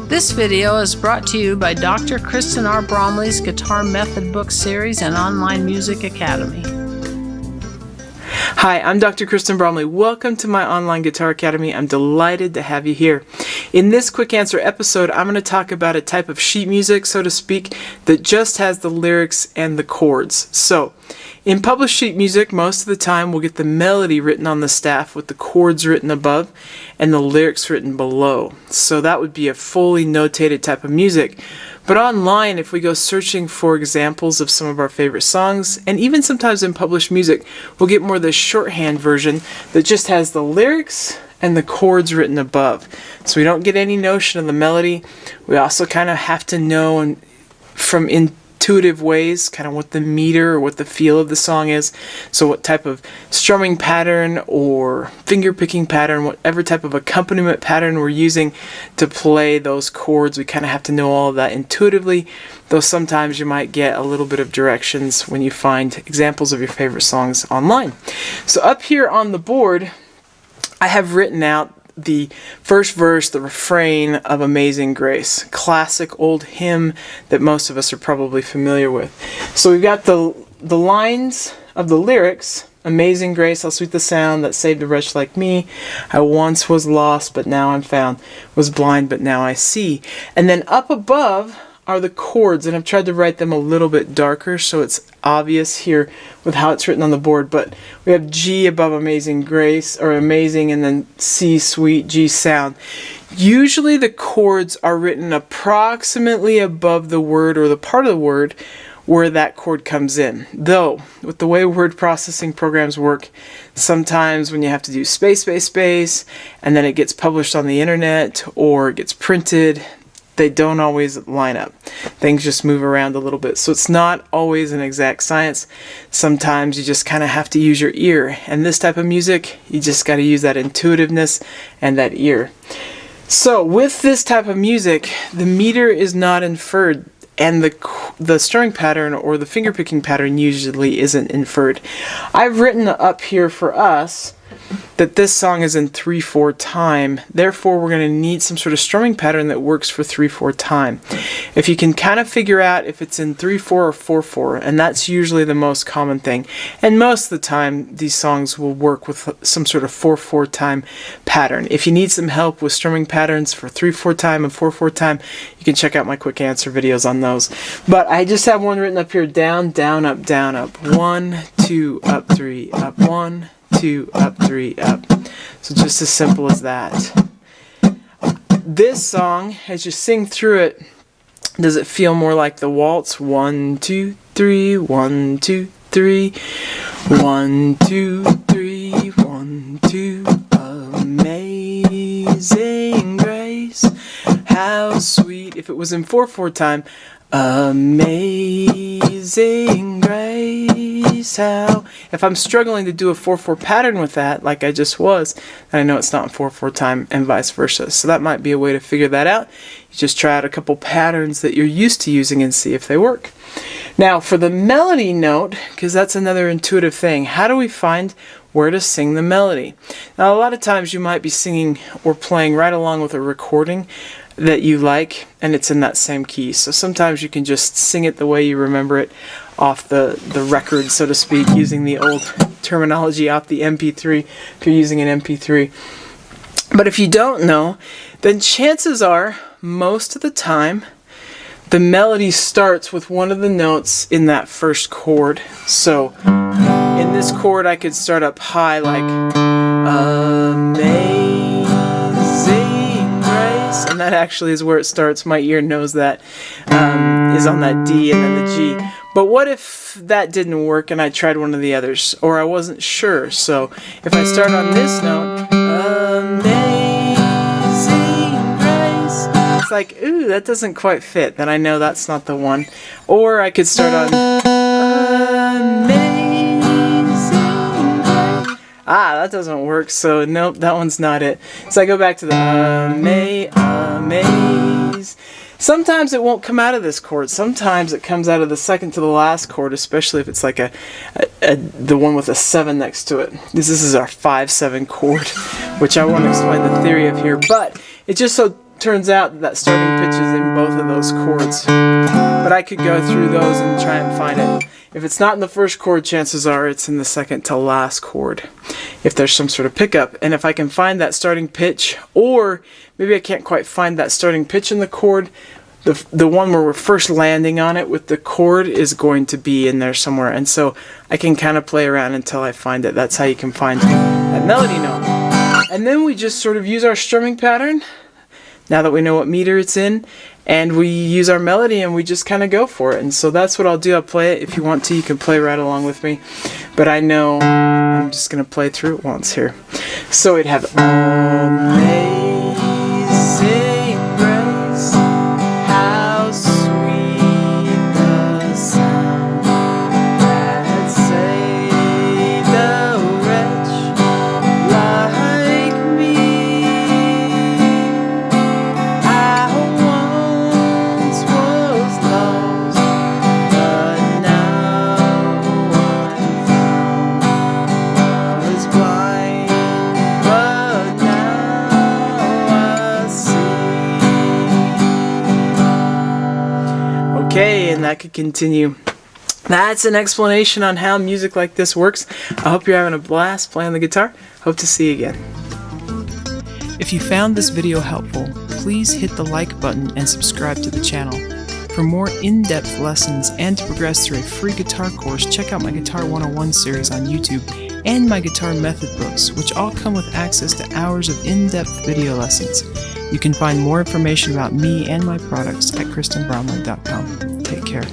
This video is brought to you by Dr. Kristen R. Bromley's Guitar Method Book Series and Online Music Academy. Hi, I'm Dr. Kristen Bromley. Welcome to my online guitar academy. I'm delighted to have you here. In this quick answer episode, I'm going to talk about a type of sheet music, so to speak, that just has the lyrics and the chords. So, in published sheet music, most of the time we'll get the melody written on the staff with the chords written above and the lyrics written below. So that would be a fully notated type of music. But online, if we go searching for examples of some of our favorite songs, and even sometimes in published music, we'll get more of the shorthand version that just has the lyrics and the chords written above. So we don't get any notion of the melody. We also kind of have to know from intuitive ways kind of what the meter or what the feel of the song is. So what type of strumming pattern or finger picking pattern, whatever type of accompaniment pattern we're using to play those chords, we kind of have to know all of that intuitively, though sometimes you might get a little bit of directions when you find examples of your favorite songs online. So up here on the board, I have written out the first verse, the refrain of Amazing Grace, classic old hymn that most of us are probably familiar with. So we've got the lines of the lyrics. Amazing grace, how sweet the sound that saved a wretch like me. I once was lost, but now I'm found. Was blind, but now I see. And then up above are the chords, and I've tried to write them a little bit darker so it's obvious here with how it's written on the board. But we have G above Amazing Grace, or Amazing, and then C, Sweet, G, Sound. Usually the chords are written approximately above the word or the part of the word where that chord comes in. Though, with the way word processing programs work, sometimes when you have to do space, space, space, and then it gets published on the internet or it gets printed, they don't always line up. Things just move around a little bit. So it's not always an exact science. Sometimes you just kind of have to use your ear. And this type of music, you just got to use that intuitiveness and that ear. So with this type of music, the meter is not inferred, and the strumming pattern or the finger picking pattern usually isn't inferred. I've written up here for us that this song is in 3/4 time, therefore we're going to need some sort of strumming pattern that works for 3/4 time. If you can kind of figure out if it's in 3/4 or 4/4, and that's usually the most common thing, and most of the time these songs will work with some sort of 4/4 time pattern. If you need some help with strumming patterns for 3/4 time and 4/4 time, you can check out my quick answer videos on those. But I just have one written up here: down, down, up, down, up. 1, 2, up, 3, up. 1, 2, up, 3, up. So just as simple as that. This song, as you sing through it, does it feel more like the waltz? 1, 2, 3, 1, 2, 3. 1, 2, 3, 1, 2. Amazing grace, how sweet. If it was in 4/4 time, amazing grace, how. If I'm struggling to do a 4/4 pattern with that, like I just was, then I know it's not in 4/4 time, and vice versa. So that might be a way to figure that out. You just try out a couple patterns that you're used to using and see if they work. Now for the melody note, because that's another intuitive thing, how do we find where to sing the melody? Now a lot of times you might be singing or playing right along with a recording that you like, and it's in that same key. So sometimes you can just sing it the way you remember it off the record, so to speak, using the old terminology off the MP3, if you're using an MP3. But if you don't know, then chances are, most of the time, the melody starts with one of the notes in that first chord. So in this chord, I could start up high like Amazing Grace, and that actually is where it starts. My ear knows that is on that D and then the G. But what if that didn't work and I tried one of the others, or I wasn't sure? So if I start on this note, Amazing Grace, it's like, ooh, that doesn't quite fit. Then I know that's not the one. Or I could start on Amazing Grace. Ah, that doesn't work, so nope, that one's not it. So I go back to the amaze. Sometimes it won't come out of this chord. Sometimes it comes out of the second to the last chord, especially if it's like the one with a 7 next to it. This is our 5/7 chord, which I won't explain the theory of here, but it just so turns out that starting pitch is in both of those chords. But I could go through those and try and find it. If it's not in the first chord, chances are it's in the second to last chord, if there's some sort of pickup. And if I can find that starting pitch, or maybe I can't quite find that starting pitch in the chord, the one where we're first landing on it with the chord is going to be in there somewhere. And so I can kind of play around until I find it. That's how you can find that melody note. And then we just sort of use our strumming pattern, now that we know what meter it's in, and we use our melody and we just kind of go for it. And so that's what I'll do. I'll play it. If you want to, you can play right along with me. But I know I'm just going to play through it once here. So we'd have Amazing Grace, how sweet the sound that saved a wretch like me. I once was lost, but now I'm found. Was blind, but now I see. Okay, and that could continue. That's an explanation on how music like this works. I hope you're having a blast playing the guitar. Hope to see you again. If you found this video helpful, please hit the like button and subscribe to the channel. For more in-depth lessons and to progress through a free guitar course, check out my Guitar 101 series on YouTube and my guitar method books, which all come with access to hours of in-depth video lessons. You can find more information about me and my products at KristenBromley.com. Take care.